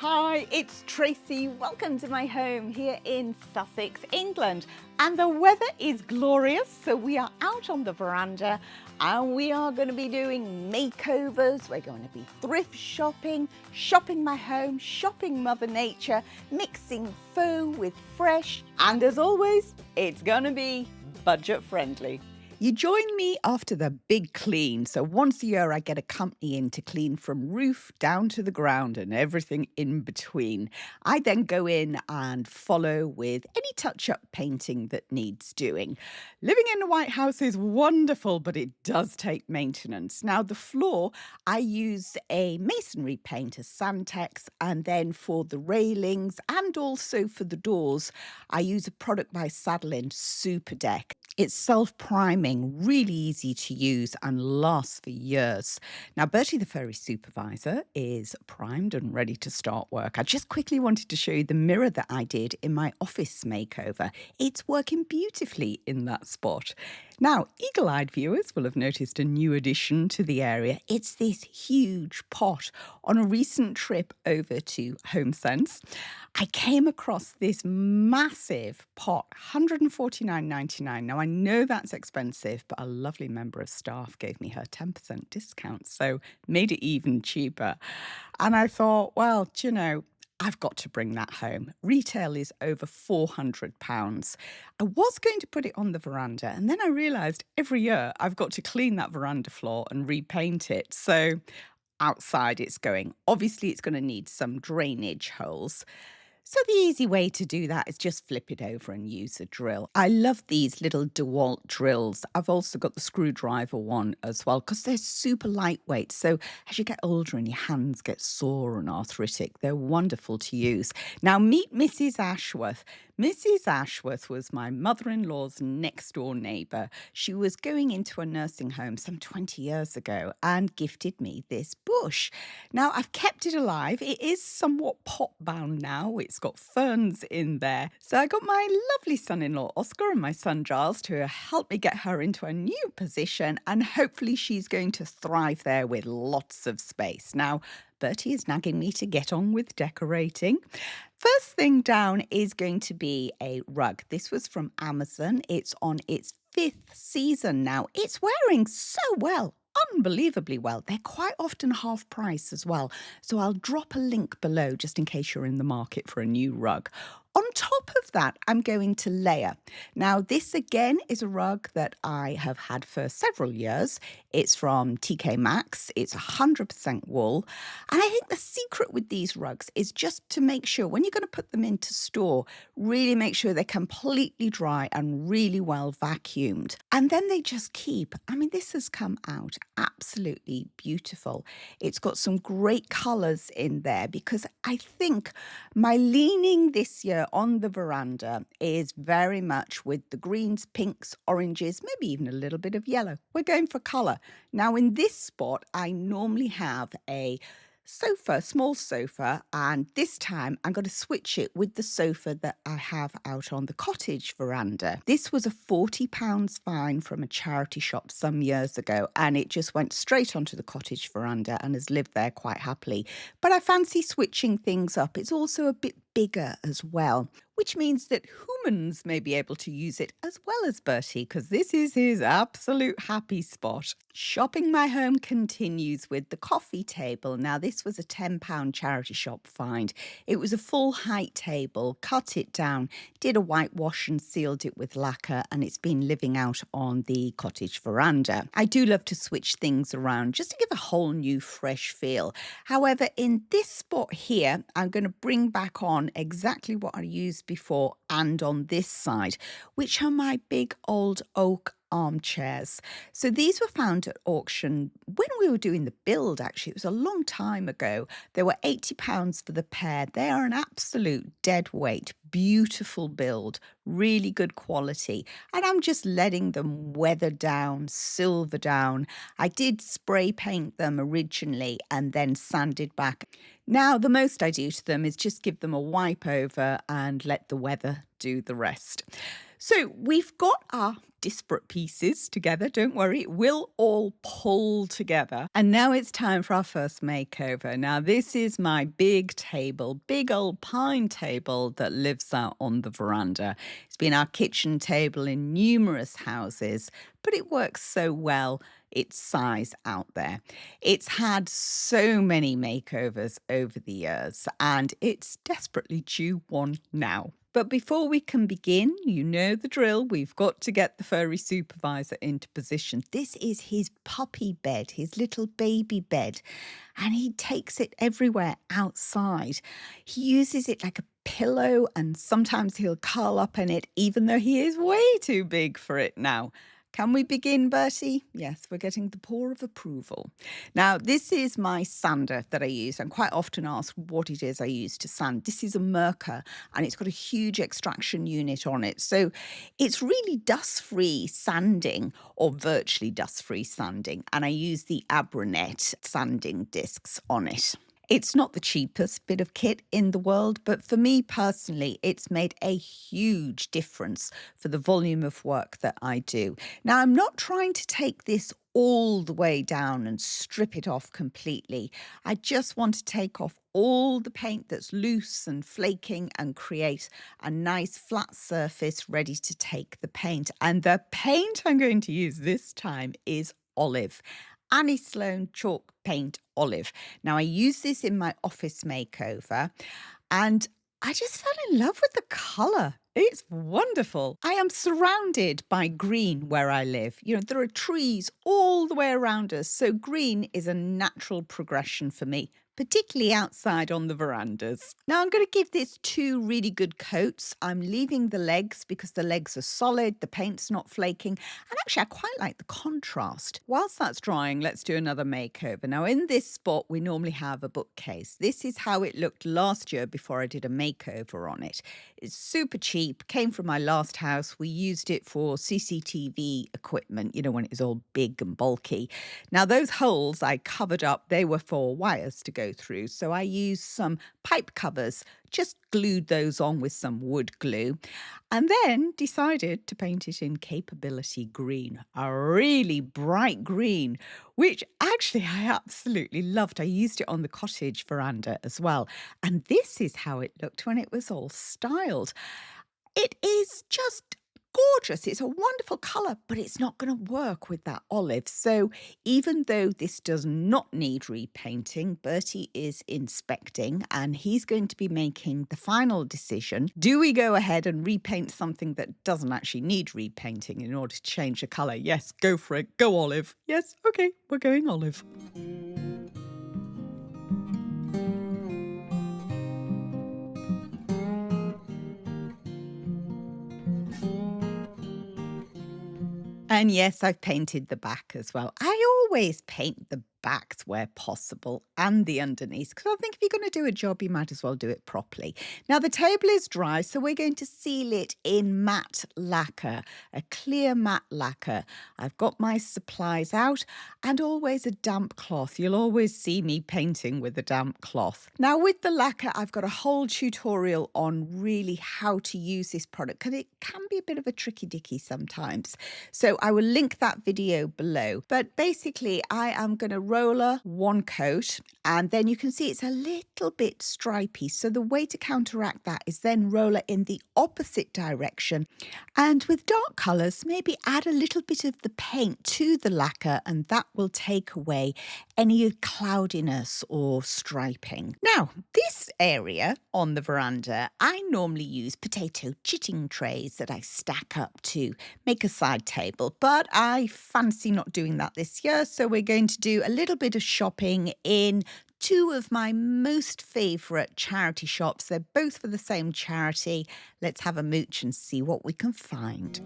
Hi, it's Tracy. Welcome to my home here in Sussex, England. And the weather is glorious, so we are out on the veranda and we are going to be doing makeovers. We're going to be thrift shopping, shopping my home, shopping Mother Nature, mixing faux with fresh. And as always, it's going to be budget friendly. You join me after the big clean. So once a year I get a company in to clean from roof down to the ground and everything in between. I then go in and follow with any touch-up painting that needs doing. Living in a White House is wonderful, but it does take maintenance. Now the floor, I use a masonry paint, a Sandtex, and then for the railings and also for the doors, I use a product by Saddlein, Super Deck. It's self-priming, really easy to use and lasts for years. Now, Bertie, the furry supervisor, is primed and ready to start work. I just quickly wanted to show you the mirror that I did in my office makeover. It's working beautifully in that spot. Now, eagle-eyed viewers will have noticed a new addition to the area. It's this huge pot. On a recent trip over to HomeSense, I came across this massive pot, $149.99. Now, I know that's expensive, but a lovely member of staff gave me her 10% discount, so made it even cheaper. And I thought, well, do you know, I've got to bring that home. Retail is over £400. I was going to put it on the veranda, and then I realised every year I've got to clean that veranda floor and repaint it. So outside it's going. Obviously, it's going to need some drainage holes. So the easy way to do that is just flip it over and use a drill. I love these little DeWalt drills. I've also got the screwdriver one as well because they're super lightweight. So as you get older and your hands get sore and arthritic, they're wonderful to use. Now meet Mrs. Ashworth. Mrs. Ashworth was my mother-in-law's next door neighbour. She was going into a nursing home some 20 years ago and gifted me this bush. Now I've kept it alive. It is somewhat pot-bound now. It's got ferns in there. So I got my lovely son-in-law Oscar and my son Giles to help me get her into a new position, and hopefully she's going to thrive there with lots of space. Now, Bertie is nagging me to get on with decorating. First thing down is going to be a rug. This was from Amazon. It's on its 5th season now. It's wearing so well. Unbelievably well. They're quite often half price as well. So I'll drop a link below just in case you're in the market for a new rug. On top of that, I'm going to layer. Now, this again is a rug that I have had for several years. It's from TK Maxx. It's 100% wool. And I think the secret with these rugs is just to make sure when you're going to put them into store, really make sure they're completely dry and really well vacuumed. And then they just keep. I mean, this has come out absolutely beautiful. It's got some great colours in there because I think my leaning this year on the veranda is very much with the greens, pinks, oranges, maybe even a little bit of yellow. We're going for colour. Now in this spot, I normally have a sofa, small sofa, and this time I'm going to switch it with the sofa that I have out on the cottage veranda. This was a £40 fine from a charity shop some years ago, and it just went straight onto the cottage veranda and has lived there quite happily. But I fancy switching things up. It's also a bit bigger as well, which means that humans may be able to use it as well as Bertie, because this is his absolute happy spot. Shopping my home continues with the coffee table. Now, this was a £10 charity shop find. It was a full height table, cut it down, did a whitewash and sealed it with lacquer, and it's been living out on the cottage veranda. I do love to switch things around just to give a whole new fresh feel. However, in this spot here, I'm going to bring back on exactly what I used before and on this side, which are my big old oak armchairs. So these were found at auction when we were doing the build, actually. It was a long time ago. They were £80 for the pair. They are an absolute dead weight, beautiful build, really good quality. And I'm just letting them weather down, silver down. I did spray paint them originally and then sanded back. Now, the most I do to them is just give them a wipe over and let the weather do the rest. So we've got our disparate pieces together. Don't worry, it will all pull together. And now it's time for our first makeover. Now, this is my big table, big old pine table that lives out on the veranda. It's been our kitchen table in numerous houses, but it works so well. Its size out there. It's had so many makeovers over the years, and it's desperately due one now. But before we can begin, you know the drill. We've got to get the furry supervisor into position. This is his puppy bed, his little baby bed, and he takes it everywhere outside. He uses it like a pillow, and sometimes he'll curl up in it, even though he is way too big for it now. Can we begin, Bertie? Yes, we're getting the paw of approval. Now, this is my sander that I use. I'm quite often asked what it is I use to sand. This is a Merkur, and it's got a huge extraction unit on it. So it's really dust-free sanding, or virtually dust-free sanding, and I use the Abranet sanding discs on it. It's not the cheapest bit of kit in the world, but for me personally, it's made a huge difference for the volume of work that I do. Now, I'm not trying to take this all the way down and strip it off completely. I just want to take off all the paint that's loose and flaking and create a nice flat surface ready to take the paint. And the paint I'm going to use this time is olive. Annie Sloan chalk paint olive. Now, I use this in my office makeover, and I just fell in love with the colour. It's wonderful. I am surrounded by green where I live. You know, there are trees all the way around us, so green is a natural progression for me, particularly outside on the verandas. Now, I'm going to give this 2 really good coats. I'm leaving the legs because the legs are solid, the paint's not flaking, and actually I quite like the contrast. Whilst that's drying, let's do another makeover. Now, in this spot, we normally have a bookcase. This is how it looked last year before I did a makeover on it. It's super cheap, came from my last house. We used it for CCTV equipment, you know, when it was all big and bulky. Now, those holes I covered up, they were for wires to go through. So I used some pipe covers, just glued those on with some wood glue, and then decided to paint it in capability green, a really bright green, which actually I absolutely loved. I used it on the cottage veranda as well. And this is how it looked when it was all styled. It is just gorgeous. It's a wonderful colour, but it's not going to work with that olive. So even though this does not need repainting, Bertie is inspecting and he's going to be making the final decision. Do we go ahead and repaint something that doesn't actually need repainting in order to change the colour? Yes, go for it. Go olive. Yes, okay, we're going olive. And yes, I've painted the back as well. I always paint the backs where possible and the underneath, because I think if you're going to do a job, you might as well do it properly. Now, the table is dry, so we're going to seal it in matte lacquer, a clear matte lacquer. I've got my supplies out and always a damp cloth. You'll always see me painting with a damp cloth. Now, with the lacquer, I've got a whole tutorial on really how to use this product, because it can be a bit of a tricky dicky sometimes. So I will link that video below. But basically, I am going to roller one coat, and then you can see it's a little bit stripy. So the way to counteract that is then roller in the opposite direction. And with dark colours, maybe add a little bit of the paint to the lacquer, and that will take away any cloudiness or striping. Now, this area on the veranda, I normally use potato chitting trays that I stack up to make a side table, but I fancy not doing that this year, so we're going to do a little bit of shopping in 2 of my most favourite charity shops. They're both for the same charity. Let's have a mooch and see what we can find.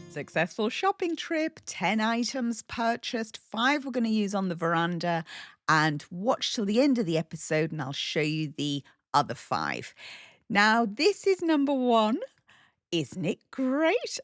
Successful shopping trip, 10 items purchased, 5 we're going to use on the veranda, and watch till the end of the episode and I'll show you the other 5. Now, this is number 1. Isn't it great?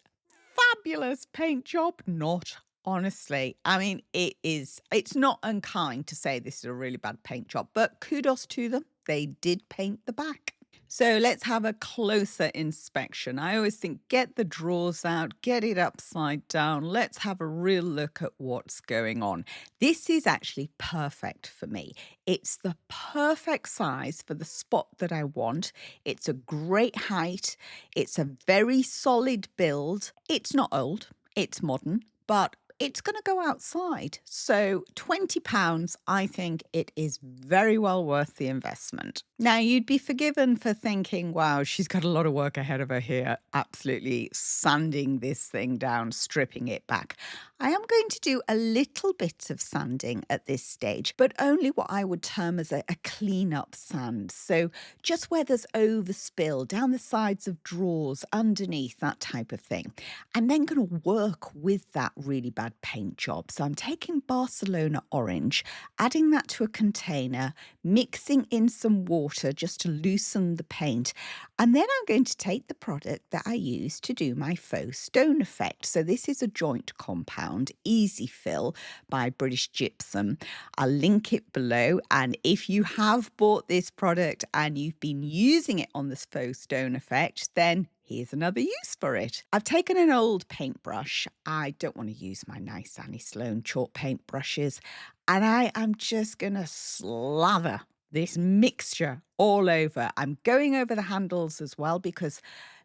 Fabulous paint job. Not honestly. I mean, it's not unkind to say this is a really bad paint job, but kudos to them. They did paint the back. So let's have a closer inspection. I always think get the drawers out, get it upside down. Let's have a real look at what's going on. This is actually perfect for me. It's the perfect size for the spot that I want. It's a great height. It's a very solid build. It's not old, it's modern, but it's going to go outside. So £20, I think it is very well worth the investment. Now, you'd be forgiven for thinking, wow, she's got a lot of work ahead of her here, absolutely sanding this thing down, stripping it back. I am going to do a little bit of sanding at this stage, but only what I would term as a clean-up sand. So just where there's overspill, down the sides of drawers, underneath, that type of thing. I'm then going to work with that really bad paint job. So I'm taking Barcelona orange, adding that to a container, mixing in some water just to loosen the paint. And then I'm going to take the product that I use to do my faux stone effect. So this is a joint compound, Easy Fill by British Gypsum. I'll link it below. And if you have bought this product and you've been using it on this faux stone effect, then here's another use for it. I've taken an old paintbrush. I don't want to use my nice Annie Sloan chalk paint brushes. And I am just going to slather this mixture all over. I'm going over the handles as well because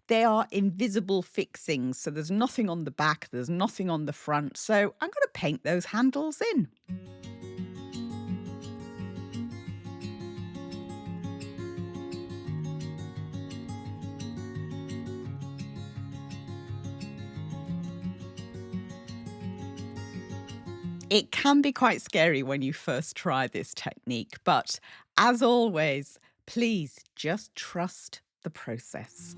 they are invisible fixings. So there's nothing on the back, there's nothing on the front. So I'm going to paint those handles in. It can be quite scary when you first try this technique, but as always, please just trust the process.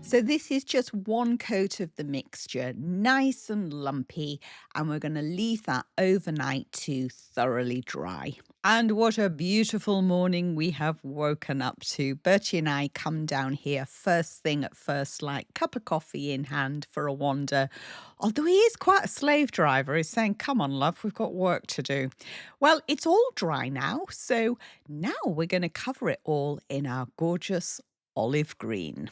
So this is just one coat of the mixture, nice and lumpy, and we're going to leave that overnight to thoroughly dry. And what a beautiful morning we have woken up to. Bertie and I come down here first thing at first light, cup of coffee in hand for a wander. Although he is quite a slave driver, he's saying, come on, love, we've got work to do. Well, it's all dry now, so now we're going to cover it all in our gorgeous olive green.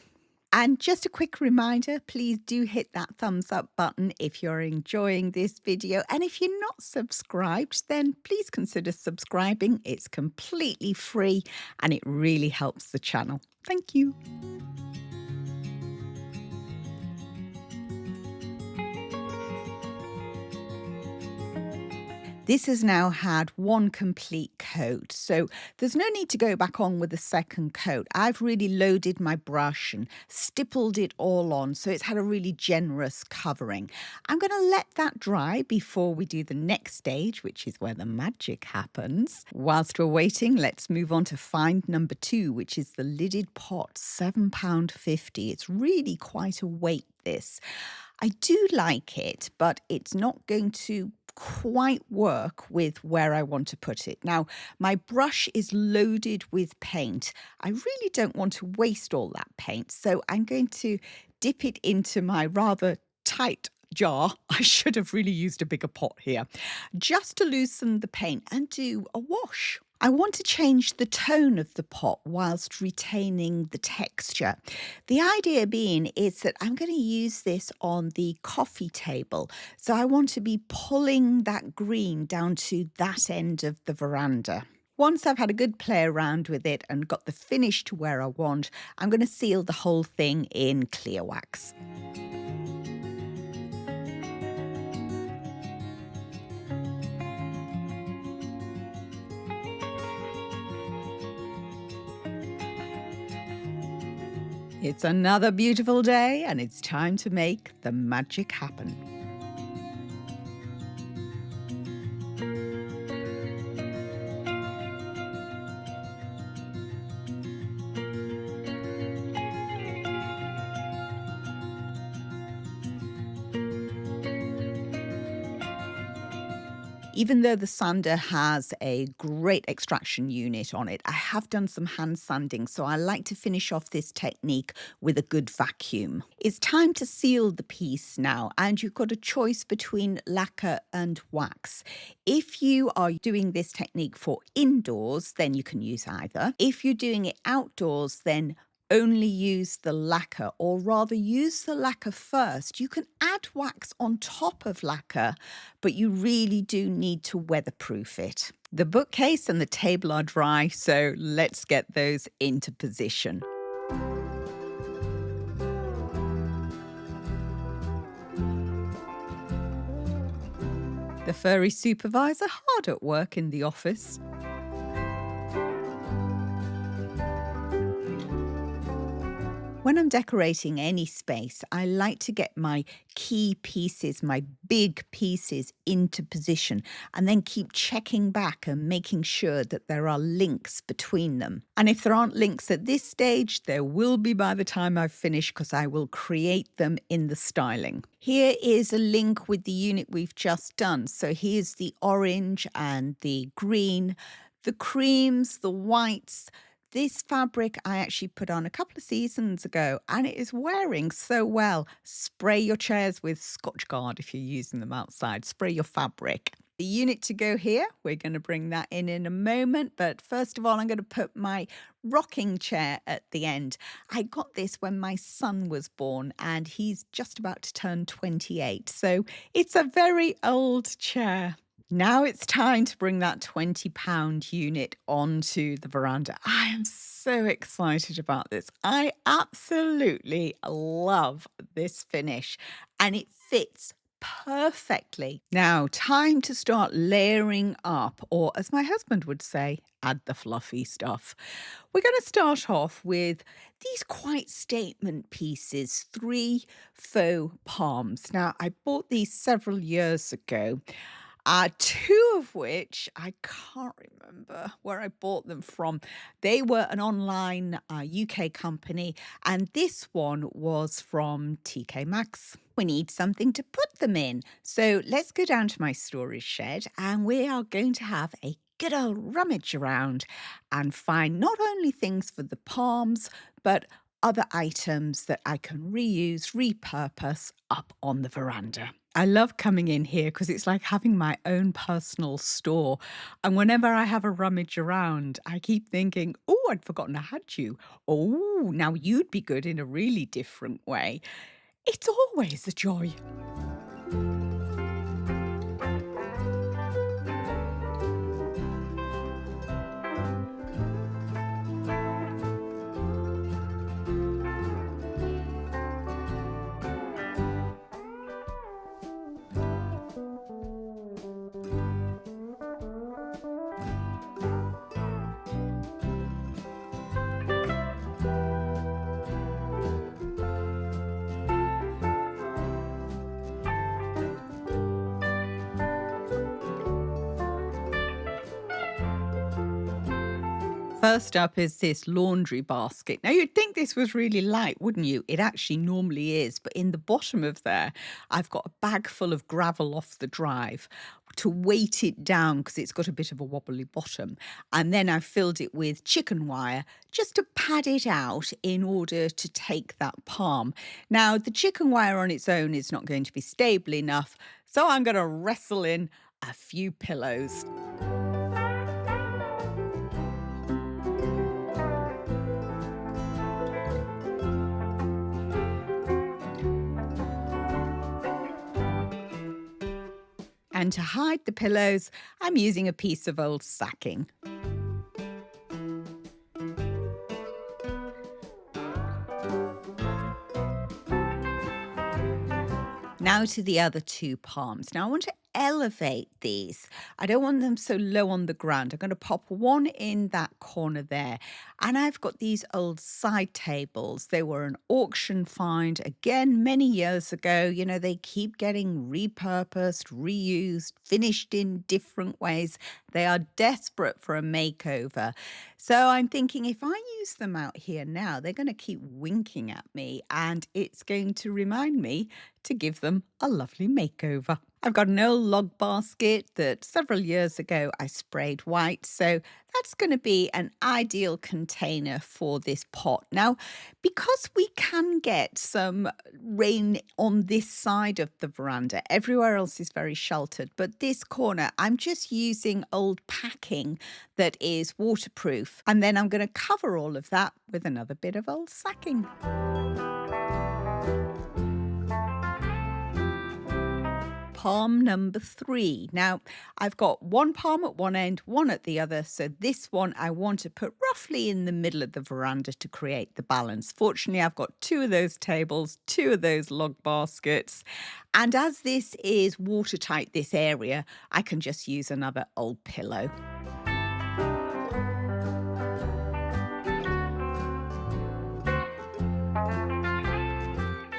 And just a quick reminder, please do hit that thumbs up button if you're enjoying this video. And if you're not subscribed, then please consider subscribing. It's completely free and it really helps the channel. Thank you. This has now had one complete coat, so there's no need to go back on with a second coat. I've really loaded my brush and stippled it all on, so it's had a really generous covering. I'm going to let that dry before we do the next stage, which is where the magic happens. Whilst we're waiting, let's move on to find number 2, which is the lidded pot, £7.50. It's really quite a weight, this. I do like it, but it's not going to quite work with where I want to put it. Now, my brush is loaded with paint. I really don't want to waste all that paint, so I'm going to dip it into my rather tight jar. I should have really used a bigger pot here, just to loosen the paint and do a wash. I want to change the tone of the pot whilst retaining the texture. The idea being is that I'm going to use this on the coffee table. So I want to be pulling that green down to that end of the veranda. Once I've had a good play around with it and got the finish to where I want, I'm going to seal the whole thing in clear wax. It's another beautiful day and it's time to make the magic happen. Even though the sander has a great extraction unit on it, I have done some hand sanding, so I like to finish off this technique with a good vacuum. It's time to seal the piece now, and you've got a choice between lacquer and wax. If you are doing this technique for indoors, then you can use either. If you're doing it outdoors, then only use the lacquer, or rather use the lacquer first. You can add wax on top of lacquer, but you really do need to weatherproof it. The bookcase and the table are dry, so let's get those into position. The furry supervisor hard at work in the office. When I'm decorating any space, I like to get my key pieces, my big pieces into position, and then keep checking back and making sure that there are links between them. And if there aren't links at this stage, there will be by the time I've finished, because I will create them in the styling. Here is a link with the unit we've just done. So here's the orange and the green, the creams, the whites. This fabric I actually put on a couple of seasons ago and it is wearing so well. Spray your chairs with Scotch Guard if you're using them outside. Spray your fabric. The unit to go here, we're going to bring that in a moment. But first of all, I'm going to put my rocking chair at the end. I got this when my son was born and he's just about to turn 28. So it's a very old chair. Now it's time to bring that £20 unit onto the veranda. I am so excited about this. I absolutely love this finish and it fits perfectly. Now, time to start layering up, or as my husband would say, add the fluffy stuff. We're going to start off with these quite statement pieces, 3 faux palms. Now, I bought these several years ago. 2 of which I can't remember where I bought them from. They were an online UK company, and this one was from TK Maxx. We need something to put them in. So let's go down to my storage shed, and we are going to have a good old rummage around and find not only things for the palms, but other items that I can reuse, repurpose up on the veranda. I love coming in here because it's like having my own personal store. And whenever I have a rummage around, I keep thinking, oh, I'd forgotten I had you. Oh, now you'd be good in a really different way. It's always a joy. First up is this laundry basket. Now, you'd think this was really light, wouldn't you? It actually normally is. But in the bottom of there, I've got a bag full of gravel off the drive to weight it down because it's got a bit of a wobbly bottom. And then I've filled it with chicken wire just to pad it out in order to take that palm. Now, the chicken wire on its own is not going to be stable enough, so I'm going to wrestle in a few pillows. And to hide the pillows, I'm using a piece of old sacking. Now to the other 2 palms. Now I want to elevate these. I don't want them so low on the ground. I'm going to pop one in that corner there. And I've got these old side tables. They were an auction find, again, many years ago. You know, they keep getting repurposed, reused, finished in different ways. They are desperate for a makeover. So I'm thinking if I use them out here now, they're going to keep winking at me and it's going to remind me to give them a lovely makeover. I've got an old log basket that several years ago I sprayed white, so that's going to be an ideal container for this pot. Now, because we can get some rain on this side of the veranda, everywhere else is very sheltered, but this corner, I'm just using old packing that is waterproof, and then I'm going to cover all of that with another bit of old sacking. Palm number 3. Now, I've got one palm at one end, one at the other. So this one I want to put roughly in the middle of the veranda to create the balance. Fortunately, I've got 2 of those tables, 2 of those log baskets. And as this is watertight, this area, I can just use another old pillow.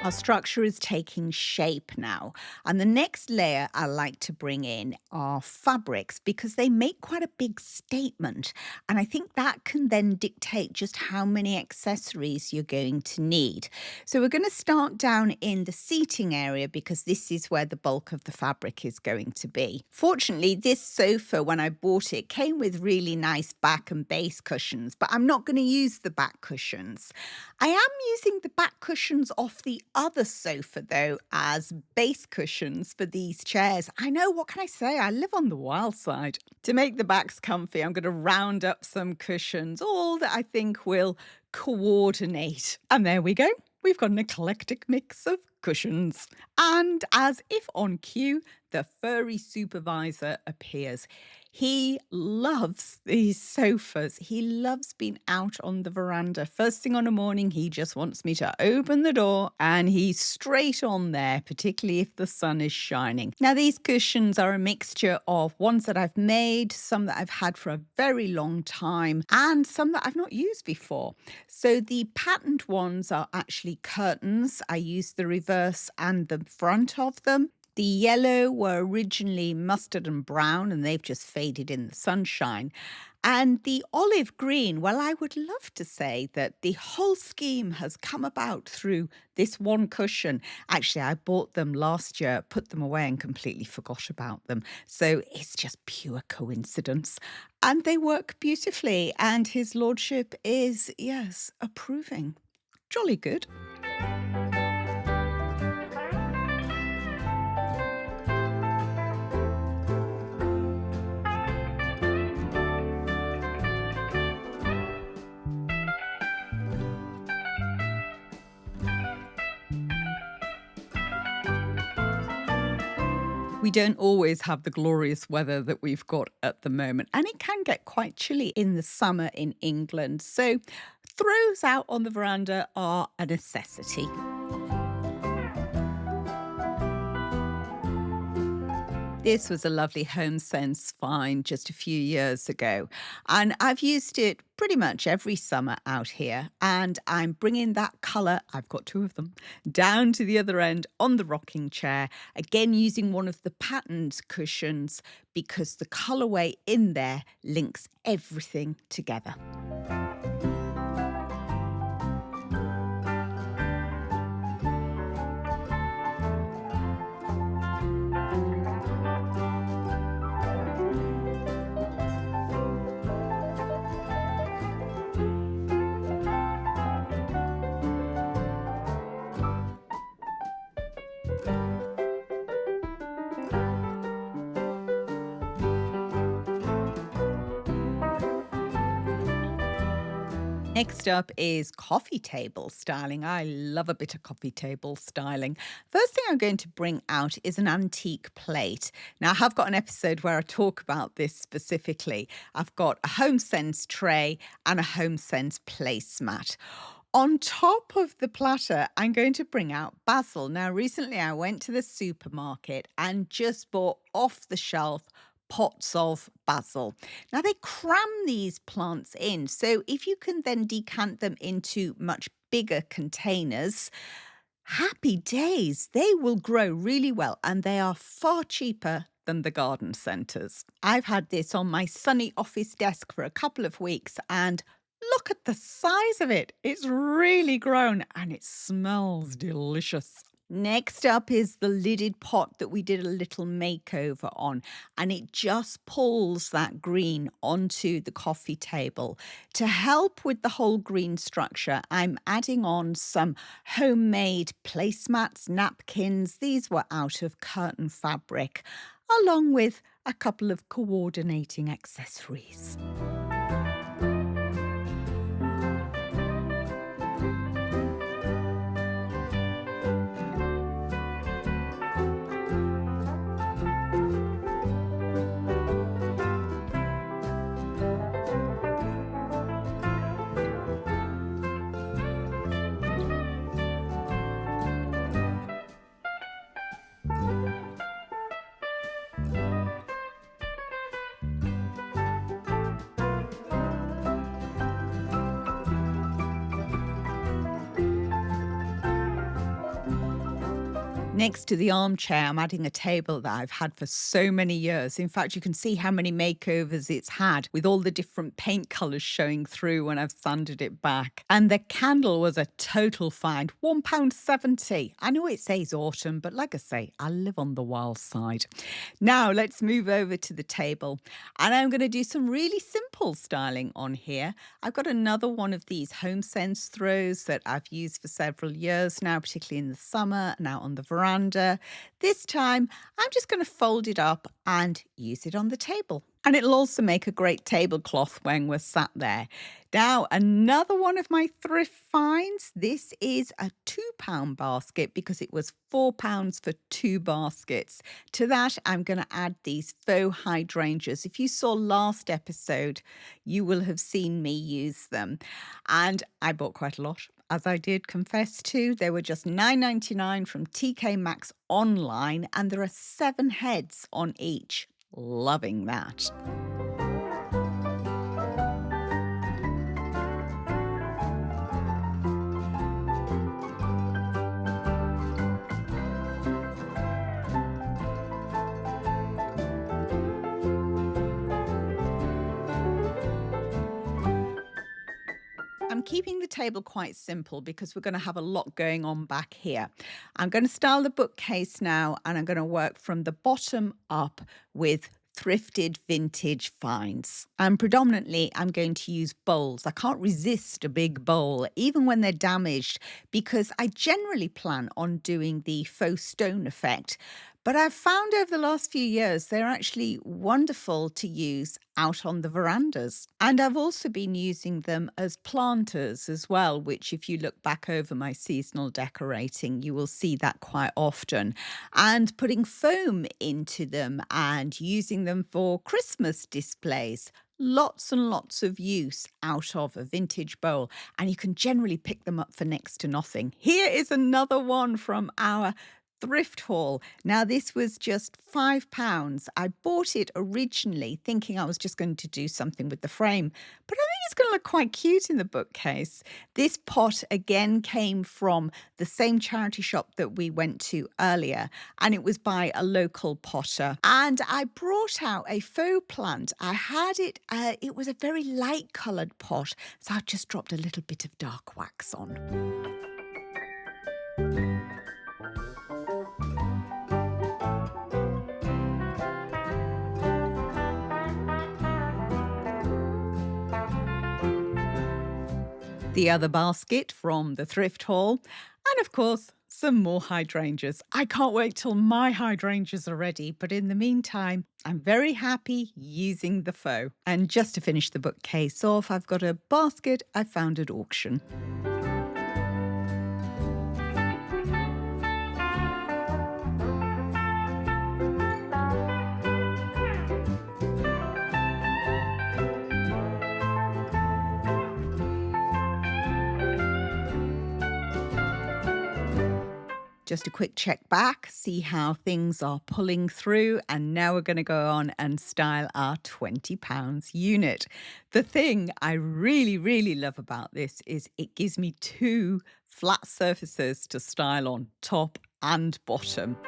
Our structure is taking shape now. And the next layer I like to bring in are fabrics because they make quite a big statement. And I think that can then dictate just how many accessories you're going to need. So we're going to start down in the seating area because this is where the bulk of the fabric is going to be. Fortunately, this sofa, when I bought it, came with really nice back and base cushions, but I'm not going to use the back cushions. I am using the back cushions off the other sofa, though, as base cushions for these chairs. I know, what can I say? I live on the wild side. To make the backs comfy, I'm going to round up some cushions, all that I think will coordinate. And there we go. We've got an eclectic mix of cushions. And as if on cue, the furry supervisor appears. He loves these sofas. He loves being out on the veranda. First thing on a morning, he just wants me to open the door and he's straight on there, particularly if the sun is shining. Now, these cushions are a mixture of ones that I've made, some that I've had for a very long time, and some that I've not used before. So the patterned ones are actually curtains. I used the reverse and the front of them. The yellow were originally mustard and brown, and they've just faded in the sunshine. And the olive green, well, I would love to say that the whole scheme has come about through this one cushion. Actually, I bought them last year, put them away and completely forgot about them. So it's just pure coincidence. And they work beautifully. And his lordship is, yes, approving. Jolly good. We don't always have the glorious weather that we've got at the moment, and it can get quite chilly in the summer in England. So throws out on the veranda are a necessity. This was a lovely HomeSense find just a few years ago, and I've used it pretty much every summer out here, and I'm bringing that colour, I've got 2 of them, down to the other end on the rocking chair, again using one of the patterned cushions because the colourway in there links everything together. Next up is coffee table styling. I love a bit of coffee table styling. First thing I'm going to bring out is an antique plate. Now, I have got an episode where I talk about this specifically. I've got a HomeSense tray and a HomeSense placemat. On top of the platter, I'm going to bring out basil. Now, recently I went to the supermarket and just bought off the shelf pots of basil. Now, they cram these plants in, so if you can then decant them into much bigger containers, happy days. They will grow really well and they are far cheaper than the garden centres. I've had this on my sunny office desk for a couple of weeks and look at the size of it. It's really grown and it smells delicious. Next up is the lidded pot that we did a little makeover on, and it just pulls that green onto the coffee table. To help with the whole green structure, I'm adding on some homemade placemats, napkins. These were out of curtain fabric, along with a couple of coordinating accessories. Next to the armchair, I'm adding a table that I've had for so many years. In fact, you can see how many makeovers it's had with all the different paint colours showing through when I've sanded it back. And the candle was a total find, £1.70. I know it says autumn, but like I say, I live on the wild side. Now let's move over to the table. And I'm going to do some really simple styling on here. I've got another one of these HomeSense throws that I've used for several years now, particularly in the summer and out on the veranda. This time, I'm just going to fold it up and use it on the table. And it'll also make a great tablecloth when we're sat there. Now, another one of my thrift finds. This is a £2 basket because it was £4 for 2 baskets. To that, I'm going to add these faux hydrangeas. If you saw last episode, you will have seen me use them. And I bought quite a lot. As I did confess to, they were just $9.99 from TK Maxx online, and there are 7 heads on each. Loving that. I'm keeping the table quite simple because we're going to have a lot going on back here. I'm going to style the bookcase now, and I'm going to work from the bottom up with thrifted vintage finds. And predominantly, I'm going to use bowls. I can't resist a big bowl, even when they're damaged, because I generally plan on doing the faux stone effect. But I've found over the last few years, they're actually wonderful to use out on the verandas. And I've also been using them as planters as well, which if you look back over my seasonal decorating, you will see that quite often. And putting foam into them and using them for Christmas displays. Lots and lots of use out of a vintage bowl, and you can generally pick them up for next to nothing. Here is another one from our thrift haul. Now, this was just £5. I bought it originally thinking I was just going to do something with the frame, but I think it's going to look quite cute in the bookcase. This pot again came from the same charity shop that we went to earlier, and it was by a local potter. And I brought out a faux plant. I had it, it was a very light coloured pot, so I just dropped a little bit of dark wax on. The other basket from the thrift haul, and of course, some more hydrangeas. I can't wait till my hydrangeas are ready, but in the meantime, I'm very happy using the faux. And just to finish the bookcase off, I've got a basket I found at auction. Just a quick check back, see how things are pulling through, and now we're going to go on and style our £20 unit. The thing I really love about this is it gives me two flat surfaces to style on, top and bottom.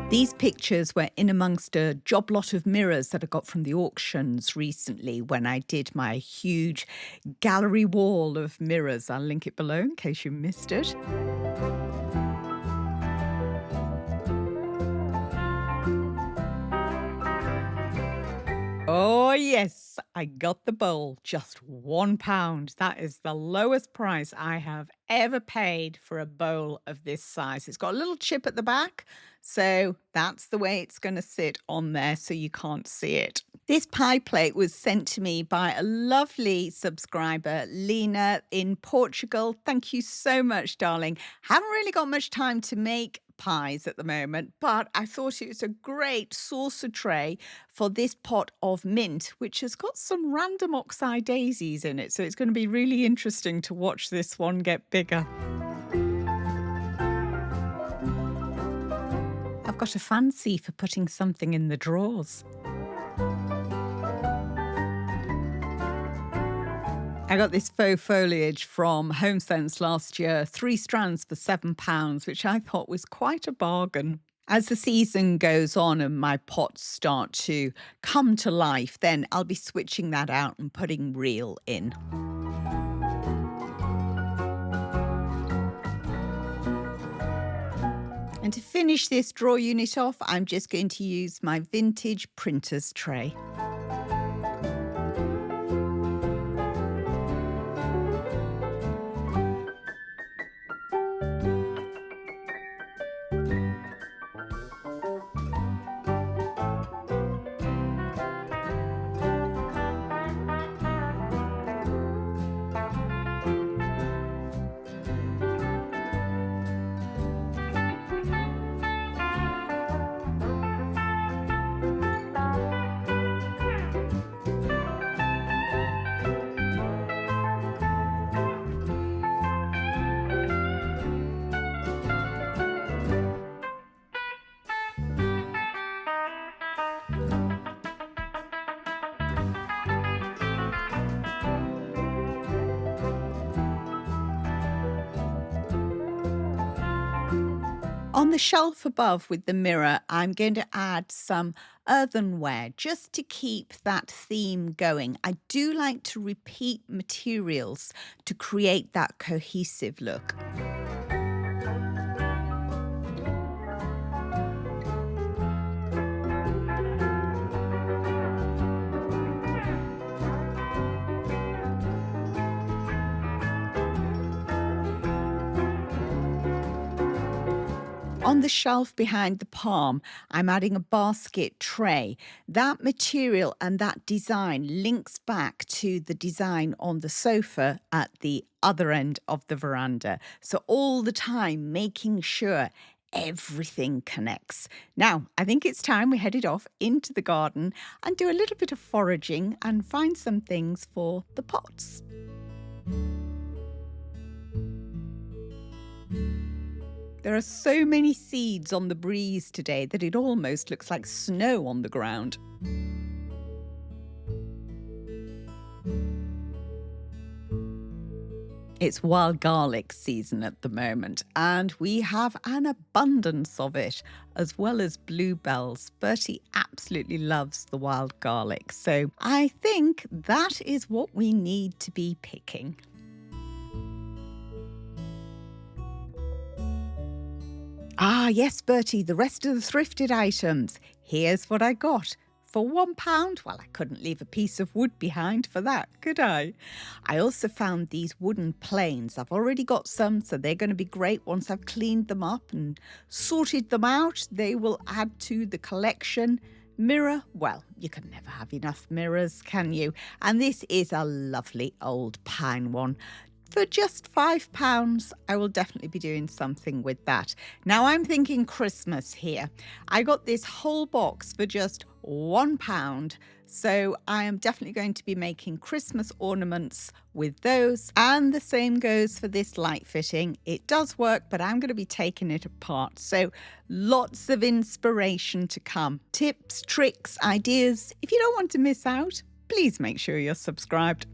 These pictures were in amongst a job lot of mirrors that I got from the auctions recently when I did my huge gallery wall of mirrors. I'll link it below in case you missed it. Oh yes, I got the bowl, just £1. That is the lowest price I have ever paid for a bowl of this size. It's got a little chip at the back, so that's the way it's going to sit on there so you can't see it. This pie plate was sent to me by a lovely subscriber, Lena in Portugal. Thank you so much, darling. Haven't really got much time to make pies at the moment, but I thought it was a great saucer tray for this pot of mint, which has got some random oxeye daisies in it. So it's going to be really interesting to watch this one get bigger. I've got a fancy for putting something in the drawers. I got this faux foliage from HomeSense last year, 3 strands for £7, which I thought was quite a bargain. As the season goes on and my pots start to come to life, then I'll be switching that out and putting real in. And to finish this drawer unit off, I'm just going to use my vintage printer's tray. On the shelf above with the mirror, I'm going to add some earthenware just to keep that theme going. I do like to repeat materials to create that cohesive look. On the shelf behind the palm, I'm adding a basket tray. That material and that design links back to the design on the sofa at the other end of the veranda. So all the time making sure everything connects. Now, I think it's time we headed off into the garden and do a little bit of foraging and find some things for the pots. There are so many seeds on the breeze today that it almost looks like snow on the ground. It's wild garlic season at the moment, and we have an abundance of it, as well as bluebells. Bertie absolutely loves the wild garlic, so I think that is what we need to be picking. Ah, yes, Bertie, the rest of the thrifted items. Here's what I got. For £1, well, I couldn't leave a piece of wood behind for that, could I? I also found these wooden planes. I've already got some, so they're going to be great once I've cleaned them up and sorted them out. They will add to the collection. Mirror, well, you can never have enough mirrors, can you? And this is a lovely old pine one. For just £5, I will definitely be doing something with that. Now I'm thinking Christmas here. I got this whole box for just £1. So I am definitely going to be making Christmas ornaments with those. And the same goes for this light fitting. It does work, but I'm going to be taking it apart. So lots of inspiration to come. Tips, tricks, ideas. If you don't want to miss out, please make sure you're subscribed.